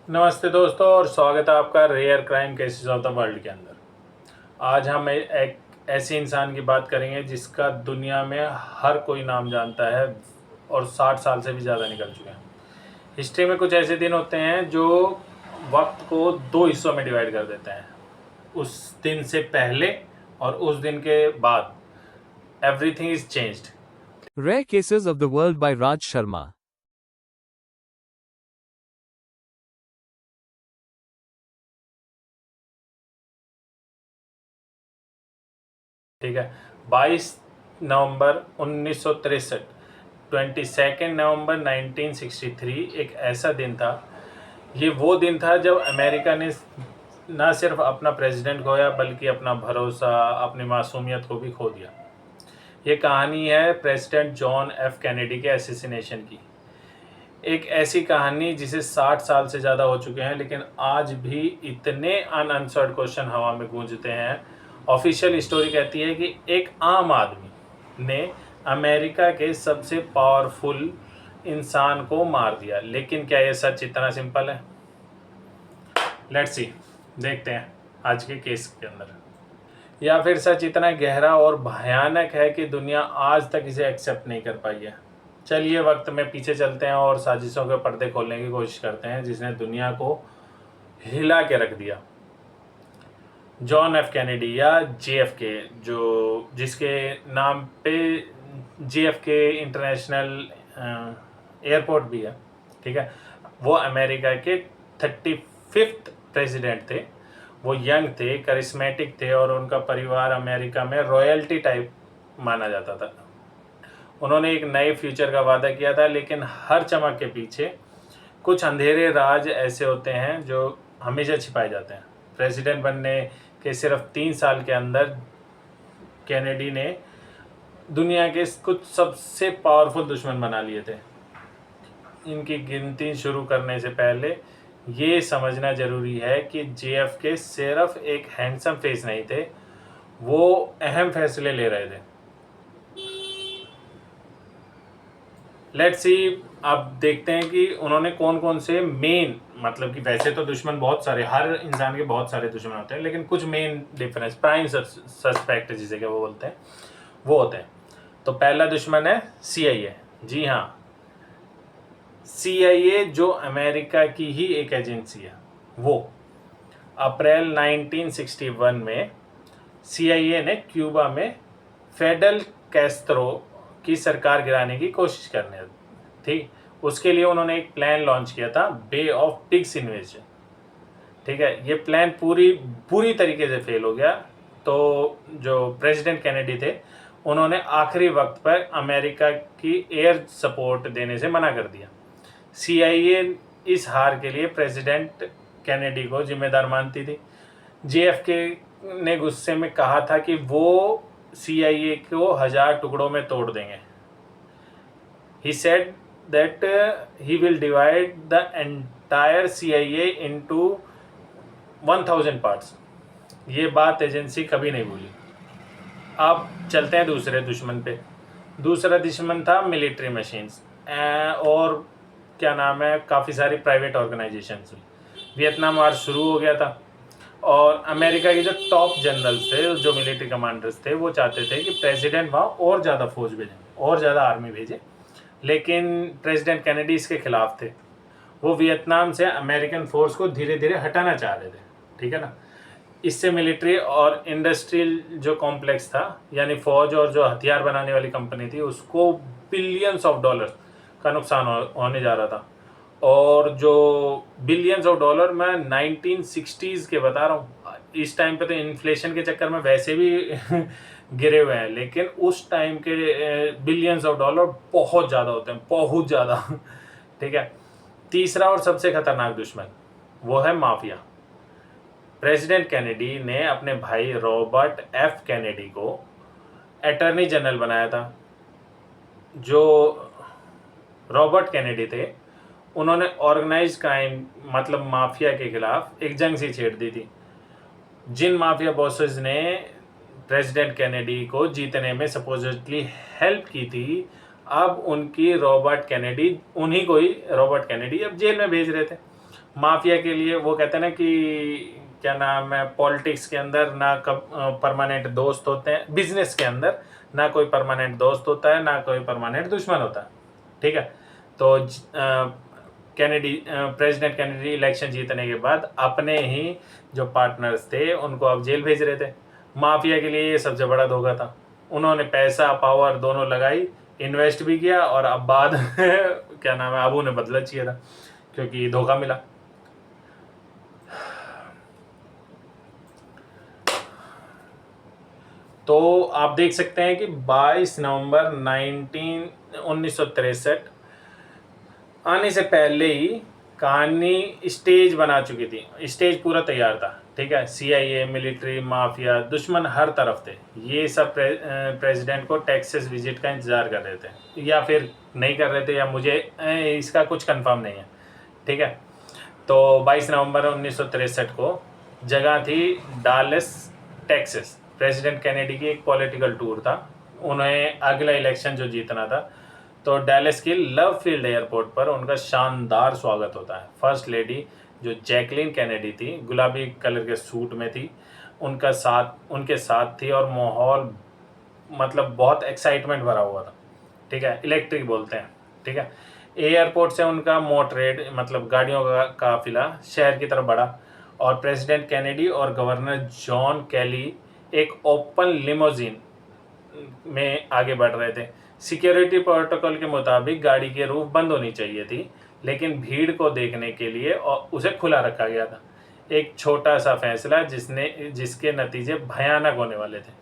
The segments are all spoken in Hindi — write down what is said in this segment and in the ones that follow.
नमस्ते दोस्तों और स्वागत है आपका rare crime cases of the world के अंदर। आज हम एक ऐसे इंसान की बात करेंगे जिसका दुनिया में हर कोई नाम जानता है और 60 साल से भी ज़्यादा निकल चुके हैं। हिस्ट्री में कुछ ऐसे दिन होते हैं जो वक्त को दो हिस्सों में डिवाइड कर देते हैं, उस दिन से पहले और उस दिन के बाद। Everything is changed. Rare Cases of the World by Raj Sharma. ठीक है, 22 नवंबर 1963, 22 नवंबर 1963 एक ऐसा दिन था। ये वो दिन था जब अमेरिका ने ना सिर्फ अपना प्रेसिडेंट खोया बल्कि अपना भरोसा, अपनी मासूमियत को भी खो दिया। ये कहानी है प्रेसिडेंट जॉन एफ कैनेडी के असैसिनेशन की। एक ऐसी कहानी जिसे 60 साल से ज़्यादा हो चुके हैं, लेकिन आज भी इतने अनआंसर्ड क्वेश्चन हवा में गूंजते हैं। ऑफिशियल स्टोरी कहती है कि एक आम आदमी ने अमेरिका के सबसे पावरफुल इंसान को मार दिया, लेकिन क्या ये सच इतना सिंपल है? लेट्स सी, देखते हैं आज के केस के अंदर। या फिर सच इतना गहरा और भयानक है कि दुनिया आज तक इसे एक्सेप्ट नहीं कर पाई है। चलिए वक्त में पीछे चलते हैं और साजिशों के पर्दे खोलने की कोशिश करते हैं जिसने दुनिया को हिला के रख दिया। जॉन एफ कैनेडी या JFK, जिसके नाम पे JFK इंटरनेशनल एयरपोर्ट भी है, ठीक है। वो अमेरिका के 35th प्रेसिडेंट थे। वो यंग थे, करिश्मेटिक थे और उनका परिवार अमेरिका में रॉयल्टी टाइप माना जाता था। उन्होंने एक नए फ्यूचर का वादा किया था, लेकिन हर चमक के पीछे कुछ अंधेरे राज ऐसे होते हैं जो हमेशा छिपाए जाते हैं। प्रेसिडेंट बनने के सिर्फ 3 साल के अंदर कैनेडी ने दुनिया के कुछ सबसे पावरफुल दुश्मन बना लिए थे। इनकी गिनती शुरू करने से पहले ये समझना ज़रूरी है कि JFK सिर्फ एक हैंडसम फेस नहीं थे, वो अहम फैसले ले रहे थे। लेट्स सी, अब देखते हैं कि उन्होंने कौन कौन से मेन, मतलब कि वैसे तो दुश्मन बहुत सारे, हर इंसान के बहुत सारे दुश्मन होते हैं, लेकिन कुछ मेन डिफरेंस, प्राइम सस्पेक्ट जिसे क्या वो बोलते हैं, वो होते हैं। तो पहला दुश्मन है CIA। जी हाँ, CIA जो अमेरिका की ही एक एजेंसी है। वो अप्रैल 1961 में CIA ने क्यूबा में फेडल कैस्ट्रो की सरकार गिराने की कोशिश करने थी। उसके लिए उन्होंने एक प्लान लॉन्च किया था, बे ऑफ पिग्स इन्वेजन। ठीक है, ये प्लान पूरी तरीके से फेल हो गया। तो जो प्रेसिडेंट कैनेडी थे, उन्होंने आखिरी वक्त पर अमेरिका की एयर सपोर्ट देने से मना कर दिया। CIA इस हार के लिए प्रेसिडेंट कैनेडी को जिम्मेदार मानती थी। JFK ने गुस्से में कहा था कि वो CIA को 1000 टुकड़ों में तोड़ देंगे। He said that he will divide the entire CIA into 1000 parts। ये बात एजेंसी कभी नहीं भूली। अब चलते हैं दूसरे दुश्मन पे। दूसरा दुश्मन था मिलिट्री मशीन्स और क्या नाम है, काफ़ी सारी प्राइवेट ऑर्गेनाइजेशंस। वियतनाम वार शुरू हो गया था और अमेरिका के जो टॉप जनरल्स थे, जो मिलिट्री कमांडर्स थे, वो चाहते थे कि प्रेसिडेंट वहाँ और ज़्यादा फौज भेजें, और ज़्यादा आर्मी भेजे, लेकिन प्रेसिडेंट कैनेडी इसके खिलाफ थे। वो वियतनाम से अमेरिकन फोर्स को धीरे धीरे हटाना चाह रहे थे, ठीक है ना। इससे मिलिट्री और इंडस्ट्रियल जो कॉम्प्लेक्स था, यानी फौज और जो हथियार बनाने वाली कंपनी थी, उसको बिलियंस ऑफ डॉलर का नुकसान होने जा रहा था। और जो बिलियंस ऑफ डॉलर, मैं 1960s के बता रहा हूँ। इस टाइम पे तो इन्फ्लेशन के चक्कर में वैसे भी गिरे हुए हैं, लेकिन उस टाइम के बिलियंस ऑफ डॉलर बहुत ज़्यादा होते हैं, बहुत ज़्यादा। ठीक है, तीसरा और सबसे खतरनाक दुश्मन वो है माफिया। प्रेसिडेंट कैनेडी ने अपने भाई रॉबर्ट F कैनेडी को अटॉर्नी जनरल बनाया था। जो रॉबर्ट कैनेडी थे, उन्होंने ऑर्गेनाइज क्राइम मतलब माफिया के खिलाफ एक जंग सी छेड़ दी थी। जिन माफिया बॉसेस ने प्रेसिडेंट कैनेडी को जीतने में सपोजिटली हेल्प की थी, अब उन्हीं को ही रॉबर्ट कैनेडी अब जेल में भेज रहे थे। माफिया के लिए वो कहते हैं ना कि क्या नाम है, पॉलिटिक्स के अंदर ना कब परमानेंट दोस्त होते हैं, बिजनेस के अंदर ना कोई परमानेंट दोस्त होता है ना कोई परमानेंट दुश्मन होता है, ठीक है। तो कैनेडी प्रेसिडेंट कैनेडी इलेक्शन जीतने के बाद अपने ही जो पार्टनर्स थे उनको अब जेल भेज रहे थे। माफिया के लिए ये सबसे बड़ा धोखा था। उन्होंने पैसा पावर दोनों लगाई, इन्वेस्ट भी किया, और अब बाद क्या नाम है, अब उन्हें बदला चाहिए था क्योंकि धोखा मिला। तो आप देख सकते हैं कि 22 नवंबर 1963 आने से पहले ही कहानी स्टेज बना चुकी थी, स्टेज पूरा तैयार था, ठीक है। CIA, मिलिट्री, माफिया, दुश्मन हर तरफ थे। ये सब प्रेसिडेंट को टेक्सास विजिट का इंतज़ार कर रहे थे, या फिर नहीं कर रहे थे, या मुझे इसका कुछ कंफर्म नहीं है, ठीक है। तो 22 नवंबर 1963 को जगह थी डालस, टेक्सास। प्रेसिडेंट कैनेडी की एक पॉलिटिकल टूर था, उन्हें अगला इलेक्शन जो जीतना था। तो डैलस के लव फील्ड एयरपोर्ट पर उनका शानदार स्वागत होता है। फर्स्ट लेडी जो जैकलिन कैनेडी थी, गुलाबी कलर के सूट में थी, उनके साथ थी, और माहौल मतलब बहुत एक्साइटमेंट भरा हुआ था, ठीक है। इलेक्ट्रिक बोलते हैं, ठीक है। एयरपोर्ट से उनका मोटरेड मतलब गाड़ियों का काफिला शहर की तरफ बढ़ा, और प्रेसिडेंट कैनेडी और गवर्नर जॉन कैली एक ओपन लिमोजिन में आगे बढ़ रहे थे। सिक्योरिटी प्रोटोकॉल के मुताबिक गाड़ी की रूफ बंद होनी चाहिए थी, लेकिन भीड़ को देखने के लिए और उसे खुला रखा गया था। एक छोटा सा फैसला जिसके नतीजे भयानक होने वाले थे।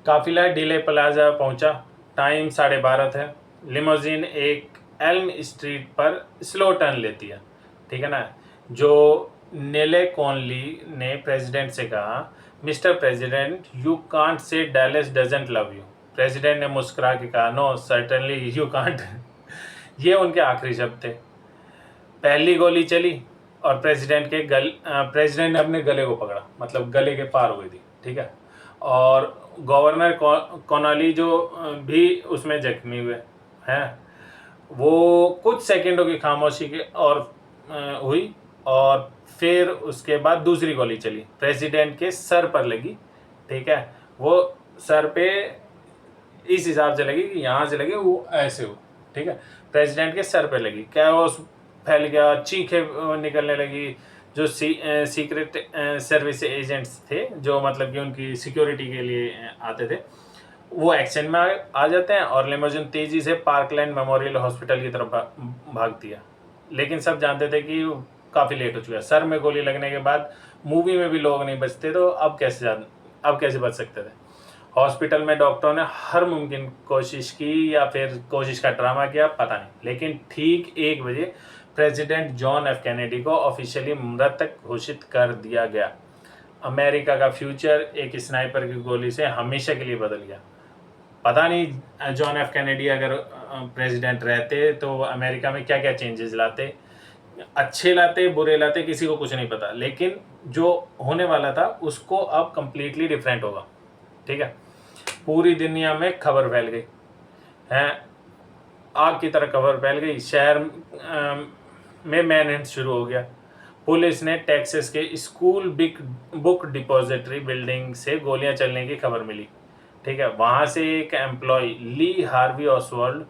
काफिला डिले प्लाजा पहुंचा, टाइम 12:30 थे। लिमोजिन एक एल्म स्ट्रीट पर स्लो टर्न लेती है, ठीक है ना। जो नेले कॉनली ने प्रेसिडेंट से कहा, mister president, you can't say Dallas doesn't love you. President ने मुस्कुरा के कहा, नो सर्टेनली यू कांट। ये उनके आखिरी शब्द थे। पहली गोली चली और प्रेसिडेंट ने अपने गले को पकड़ा, मतलब गले के पार हो गई थी, ठीक है। और गवर्नर कॉनली जो भी उसमें जख्मी हुए हैं, वो कुछ सेकंडों की खामोशी के और हुई, और फिर उसके बाद दूसरी गोली चली, प्रेसिडेंट के सर पर लगी, ठीक है। वो सर पे इस हिसाब से लगी कि यहाँ से लगी, वो ऐसे हो, ठीक है। प्रेसिडेंट के सर पे लगी, कैओस फैल गया, चीखें निकलने लगी। जो सीक्रेट सर्विस एजेंट्स थे, जो मतलब कि उनकी सिक्योरिटी के लिए आते थे, वो एक्शन में आ जाते हैं, और लिमोजिन तेजी से पार्कलैंड मेमोरियल हॉस्पिटल की तरफ भागती है। लेकिन सब जानते थे कि काफ़ी लेट हो चुका है। सर में गोली लगने के बाद मूवी में भी लोग नहीं बचते, तो अब कैसे बच सकते थे। हॉस्पिटल में डॉक्टरों ने हर मुमकिन कोशिश की, या फिर कोशिश का ड्रामा किया, पता नहीं। लेकिन ठीक 1 बजे प्रेसिडेंट जॉन एफ कैनेडी को ऑफिशियली मृतक घोषित कर दिया गया। अमेरिका का फ्यूचर एक स्नाइपर की गोली से हमेशा के लिए बदल गया। पता नहीं जॉन एफ कैनेडी अगर प्रेसिडेंट रहते तो अमेरिका में क्या क्या चेंजेस लाते, अच्छे लाते बुरे लाते, किसी को कुछ नहीं पता। लेकिन जो होने वाला था उसको अब कम्प्लीटली डिफरेंट होगा, ठीक है। पूरी दुनिया में खबर फैल गई है, आग की तरह खबर फैल गई। शहर में मैनहंट शुरू हो गया। पुलिस ने टेक्सास के स्कूल बुक डिपॉजिटरी बिल्डिंग से गोलियां चलने की खबर मिली, ठीक है। वहाँ से एक एम्प्लॉय ली हार्वी ऑसवाल्ड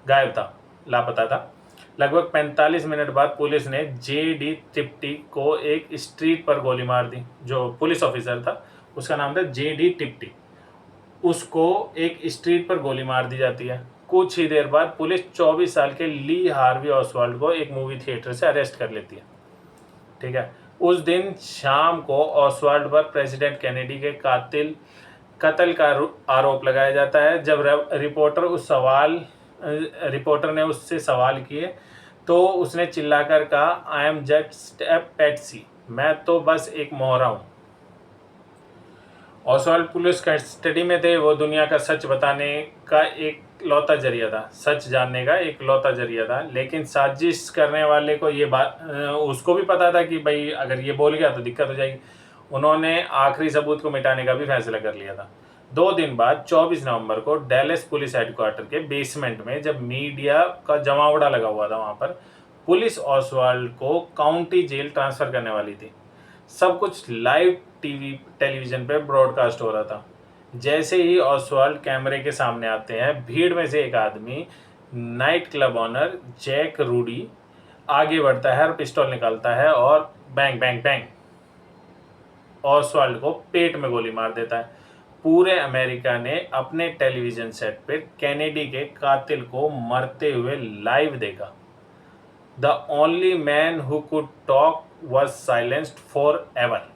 गायब था, लापता था। लगभग 45 मिनट बाद पुलिस ने JD टिप्टी को एक स्ट्रीट पर गोली मार दी। जो पुलिस ऑफिसर था उसका नाम था JD टिप्टी, उसको एक स्ट्रीट पर गोली मार दी जाती है। कुछ ही देर बाद पुलिस 24 साल के ली हार्वी ऑसवाल्ड को एक मूवी थिएटर से अरेस्ट कर लेती है, ठीक है। उस दिन शाम को ऑसवाल्ड पर प्रेसिडेंट कैनेडी के कत्ल का आरोप लगाया जाता है। जब रिपोर्टर ने उससे सवाल किए तो उसने चिल्लाकर कहा, I am just a Patsy, मैं तो बस एक मोहरा हूँ। ऑसवाल्ड पुलिस कस्टडी में थे। वो दुनिया का सच बताने का एक लौता जरिया था, सच जानने का एक लौता जरिया था। लेकिन साजिश करने वाले को ये बात उसको भी पता था कि भाई अगर ये बोल गया तो दिक्कत हो जाएगी। उन्होंने आखिरी सबूत को मिटाने का भी फैसला कर लिया था। 2 दिन बाद 24 नवंबर को डैलस पुलिस हेडक्वार्टर के बेसमेंट में जब मीडिया का जमावड़ा लगा हुआ था, वहाँ पर पुलिस ऑसवाल्ड को काउंटी जेल ट्रांसफ़र करने वाली थी। सब कुछ लाइव टेलीविज़न पे ब्रॉडकास्ट हो रहा था। जैसे ही ऑसवाल्ड कैमरे के सामने आते हैं, भीड़ में से एक आदमी, night club owner Jack Rudy, आगे बढ़ता है और पिस्टल निकालता है और बैंग बैंग बैंग ऑसवाल्ड को पेट में गोली मार देता है। पूरे अमेरिका ने अपने टेलीविज़न सेट पर कैनेडी के कातिल को मरते हुए लाइव देखा। The only man who could talk was silenced for ever.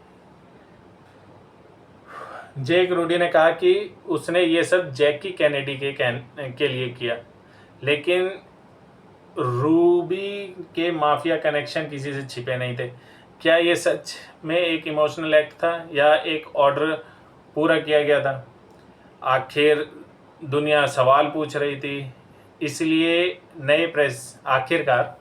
Jack Rudy ने कहा कि उसने ये सब जैकी कैनेडी के लिए किया, लेकिन रूबी के माफिया कनेक्शन किसी से छिपे नहीं थे। क्या ये सच में एक इमोशनल एक्ट था या एक ऑर्डर पूरा किया गया था? आखिर दुनिया सवाल पूछ रही थी, इसलिए नए प्रेस आखिरकार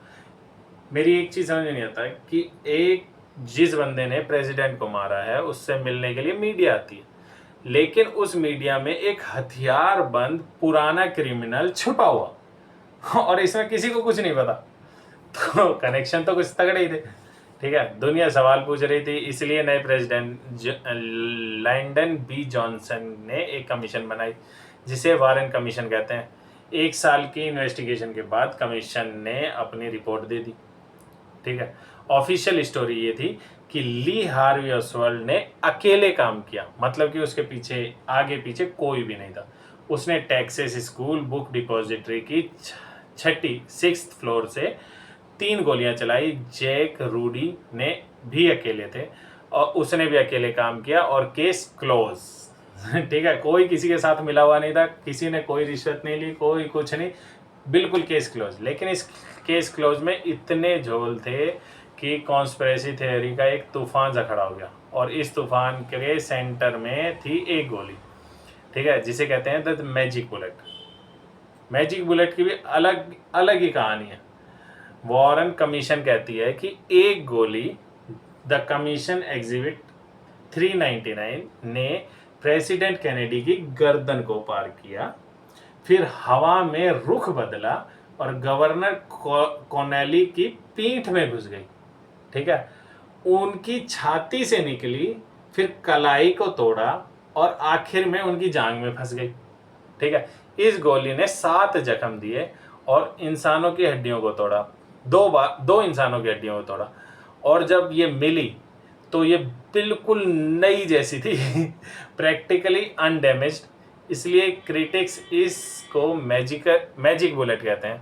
मेरी एक चीज़ समझ नहीं आता कि एक जिस बंदे ने प्रेसिडेंट को मारा है उससे मिलने के लिए मीडिया आती है, लेकिन उस मीडिया में एक हथियार बंद पुराना क्रिमिनल छुपा हुआ और इसमें किसी को कुछ नहीं पता। तो कनेक्शन तो कुछ तगड़े ही थे। ठीक है, दुनिया सवाल पूछ रही थी, इसलिए नए प्रेसिडेंट लाइंडन बी जॉनसन ने एक कमीशन बनाई जिसे वारन कमीशन कहते हैं। 1 साल की इन्वेस्टिगेशन के बाद कमीशन ने अपनी रिपोर्ट दे दी। ठीक है, ऑफिशियल स्टोरी ये थी कि ली हार्वी ऑसवाल्ड ने अकेले काम किया, मतलब कि उसके पीछे आगे पीछे कोई भी नहीं था। उसने टेक्सास स्कूल बुक डिपॉजिटरी की 6th फ्लोर से 3 गोलियां चलाई। जैक रूडी ने भी अकेले थे और उसने भी अकेले काम किया और केस क्लोज। ठीक है, कोई किसी के साथ मिला हुआ नहीं था, किसी ने कोई रिश्वत नहीं ली, कोई कुछ नहीं, बिल्कुल केस क्लोज। लेकिन इस केस क्लोज में इतने झोल थे कि कॉन्स्पिरेसी थ्योरी का एक तूफान सा खड़ा हो गया और इस तूफान के सेंटर में थी एक गोली। ठीक है, जिसे कहते हैं the magic bullet. Magic bullet की भी अलग अलग ही कहानी है। वॉरन कमीशन कहती है कि एक गोली, द कमीशन एग्जिबिट 399 ने प्रेसिडेंट कैनेडी की गर्दन को पार किया, फिर हवा में रुख बदला और गवर्नर कॉनेली की पीठ में घुस गई। ठीक है, उनकी छाती से निकली, फिर कलाई को तोड़ा और आखिर में उनकी जांघ में फंस गई। ठीक है, इस गोली ने 7 जख्म दिए और इंसानों की हड्डियों को तोड़ा। 2 इंसानों की हड्डियों को तोड़ा और जब ये मिली तो ये बिल्कुल नई जैसी थी, प्रैक्टिकली अनडैमेज्ड। इसलिए क्रिटिक्स इसको मैजिक बुलेट कहते हैं।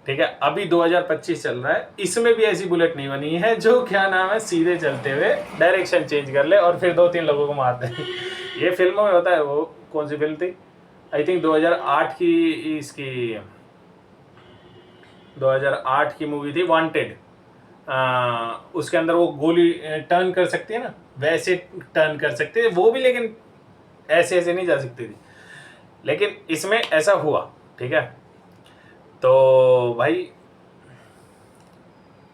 ठीक है, अभी 2025 चल रहा है, इसमें भी ऐसी बुलेट नहीं बनी है जो क्या नाम है सीधे चलते हुए डायरेक्शन चेंज कर ले और फिर 2-3 लोगों को मार दे। ये फिल्मों में होता है। वो कौन सी फिल्म थी? आई थिंक 2008 की मूवी थी वांटेड। उसके अंदर वो गोली टर्न कर सकती है ना, वैसे टर्न कर सकती है वो भी, लेकिन ऐसे नहीं जा सकती थी। लेकिन इसमें ऐसा हुआ। ठीक है, तो भाई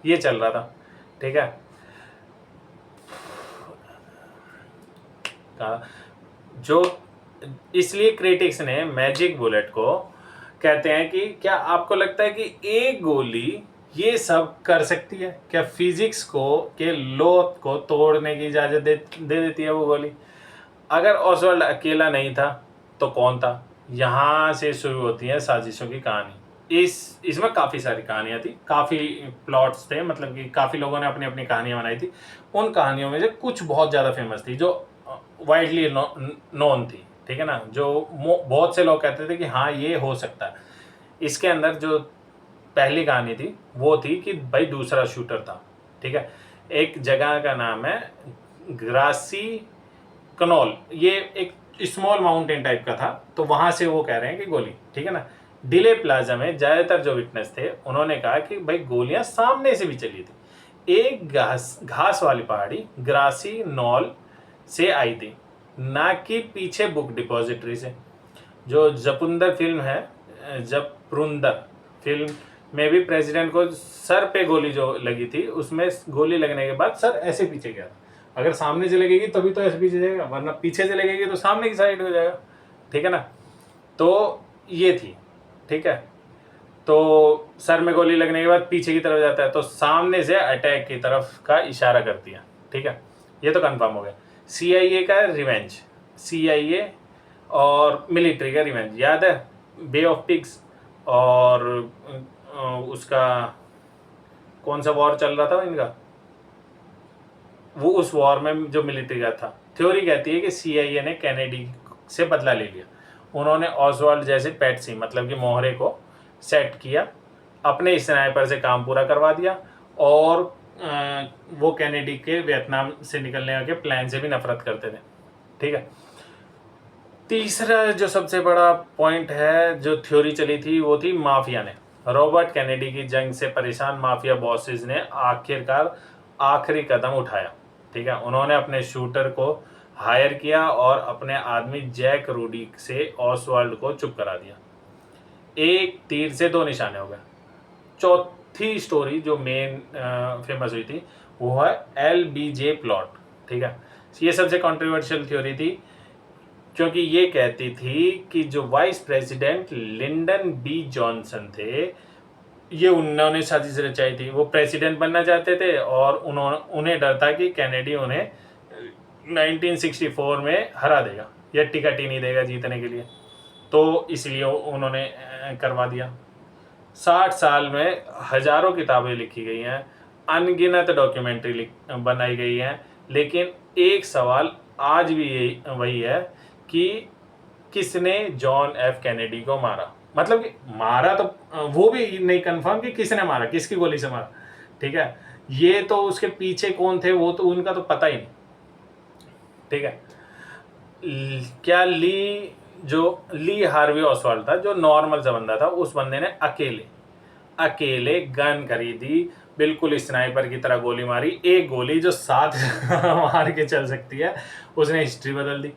ये चल रहा था। ठीक है, जो इसलिए क्रिटिक्स ने मैजिक बुलेट को कहते हैं कि क्या आपको लगता है कि एक गोली ये सब कर सकती है? क्या फिजिक्स के लॉ को तोड़ने की इजाज़त दे देती है वो गोली? अगर ऑसवाल्ड अकेला नहीं था तो कौन था? यहाँ से शुरू होती है साजिशों की कहानी। इसमें काफ़ी सारी कहानियाँ थी, काफ़ी प्लॉट्स थे, मतलब कि काफ़ी लोगों ने अपनी अपनी कहानियाँ बनाई थी। उन कहानियों में से कुछ बहुत ज़्यादा फेमस थी, जो वाइडली नोन थी। ठीक है ना, जो बहुत से लोग कहते थे कि हाँ ये हो सकता है। इसके अंदर जो पहली कहानी थी वो थी कि भाई दूसरा शूटर था। ठीक है, एक जगह का नाम है ग्रासी कनॉल, ये एक स्मॉल माउंटेन टाइप का था, तो वहाँ से वो कह रहे हैं कि गोली। ठीक है ना, डिले प्लाजा में ज़्यादातर जो विटनेस थे उन्होंने कहा कि भाई गोलियां सामने से भी चली थी। एक घास वाली पहाड़ी ग्रासी नॉल से आई थी, ना कि पीछे बुक डिपॉजिटरी से। जो जपुंदर फिल्म है, जपुंदर फिल्म में भी प्रेसिडेंट को सर पे गोली जो लगी थी, उसमें गोली लगने के बाद सर ऐसे पीछे गया। अगर सामने से लगेगी तभी तो ऐसे पीछे जाएगा, वरना पीछे से लगेगी तो सामने की साइड हो जाएगा। ठीक है ना, तो ये थी। ठीक है, तो सर में गोली लगने के बाद पीछे की तरफ जाता है, तो सामने से अटैक की तरफ का इशारा करती है। ठीक है, ये तो कंफर्म हो गया। CIA का रिवेंज, CIA और मिलिट्री का रिवेंज, याद है बे ऑफ पिग्स, और उसका कौन सा वॉर चल रहा था इनका, वो उस वॉर में जो मिलिट्री का था। थ्योरी कहती है कि CIA ने कैनेडी से बदला ले लिया। उन्होंने ऑसवाल्ड जैसे पैट्सी मतलब कि मोहरे को सेट किया, अपने स्नाइपर से काम पूरा करवा दिया, और वो कैनेडी के वियतनाम से निकलने के प्लान से भी नफरत करते थे। ठीक है, तीसरा जो सबसे बड़ा पॉइंट है जो थ्योरी चली थी वो थी माफिया ने। रॉबर्ट कैनेडी की जंग से परेशान माफिया बॉसेस ने आखिरकार आखिरी कदम उठाया। ठीक है, उन्होंने अपने शूटर को हायर किया और अपने आदमी जैक रूडी से ऑसवाल्ड को चुप करा दिया। एक तीर से दो निशाने हो गए। चौथी स्टोरी जो मेन फेमस हुई थी वो है LBJ प्लॉट। ठीक है, ये सबसे कंट्रोवर्शियल थ्योरी थी, क्योंकि ये कहती थी कि जो vice president Lyndon B Johnson थे, ये उन्होंने साजिश रचाई थी। वो प्रेसिडेंट बनना चाहते थे और उन्हें डर था कि कैनेडी उन्हें 1964 में हरा देगा या टिकट ही नहीं देगा जीतने के लिए, तो इसलिए उन्होंने करवा दिया। 60 साल में हजारों किताबें लिखी गई हैं, अनगिनत डॉक्यूमेंट्री बनाई गई हैं, लेकिन एक सवाल आज भी यही वही है कि किसने जॉन F कैनेडी को मारा। मतलब कि मारा तो वो भी नहीं कंफर्म कि किसने मारा, किसकी गोली से मारा। ठीक है, ये तो उसके पीछे कौन थे वो तो उनका तो पता ही नहीं। ठीक है, क्या ली हार्वी ऑसवाल्ड था, जो नॉर्मल सा बंदा था, उस बंदे ने अकेले गन खरीदी, बिल्कुल स्नाइपर की तरह गोली मारी, एक गोली जो 7 मार के चल सकती है, उसने हिस्ट्री बदल दी।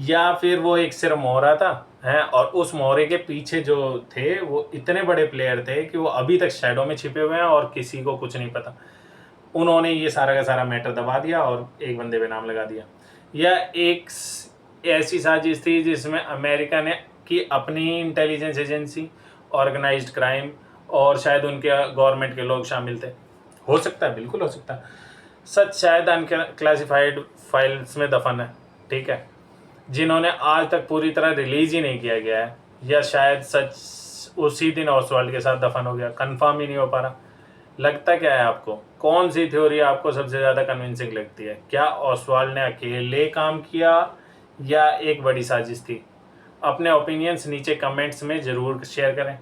या फिर वो एक सिर्फ मोहरा था है, और उस मोहरे के पीछे जो थे वो इतने बड़े प्लेयर थे कि वो अभी तक शैडो में छिपे हुए हैं और किसी को कुछ नहीं पता। उन्होंने ये सारा का सारा मैटर दबा दिया और एक बंदे पे नाम लगा दिया। या एक ऐसी साजिश थी जिसमें अमेरिका ने की अपनी इंटेलिजेंस एजेंसी, ऑर्गेनाइज्ड क्राइम और शायद उनके गवर्नमेंट के लोग शामिल थे। हो सकता है, बिल्कुल हो सकता है। सच शायद अनक्लासिफाइड फाइल्स में दफन है। ठीक है, जिन्होंने आज तक पूरी तरह रिलीज ही नहीं किया गया है, या शायद सच उसी दिन ऑसवाल्ड के साथ दफन हो गया, कंफर्म ही नहीं हो पा रहा। लगता क्या है आपको, कौन सी थ्योरी आपको सबसे ज़्यादा कन्विंसिंग लगती है? क्या ऑसवाल्ड ने अकेले काम किया या एक बड़ी साजिश थी? अपने ओपिनियंस नीचे कमेंट्स में ज़रूर शेयर करें।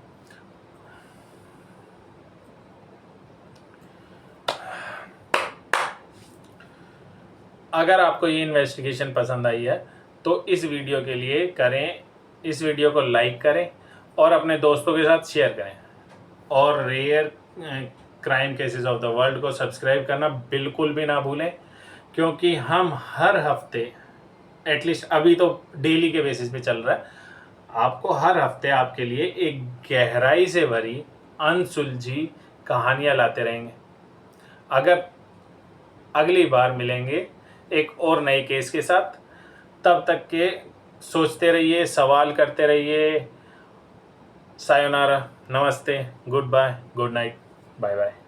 अगर आपको ये इन्वेस्टिगेशन पसंद आई है तो इस वीडियो के लिए करें, इस वीडियो को लाइक करें और अपने दोस्तों के साथ शेयर करें, और rare crime cases of the world को सब्सक्राइब करना बिल्कुल भी ना भूलें, क्योंकि हम हर हफ्ते, एटलीस्ट अभी तो डेली के बेसिस पे चल रहा है, आपको हर हफ्ते आपके लिए एक गहराई से भरी अनसुलझी कहानियाँ लाते रहेंगे। अगर अगली बार मिलेंगे एक और नए केस के साथ, तब तक के सोचते रहिए, सवाल करते रहिए। सायोनारा, नमस्ते, goodbye, good night, bye bye.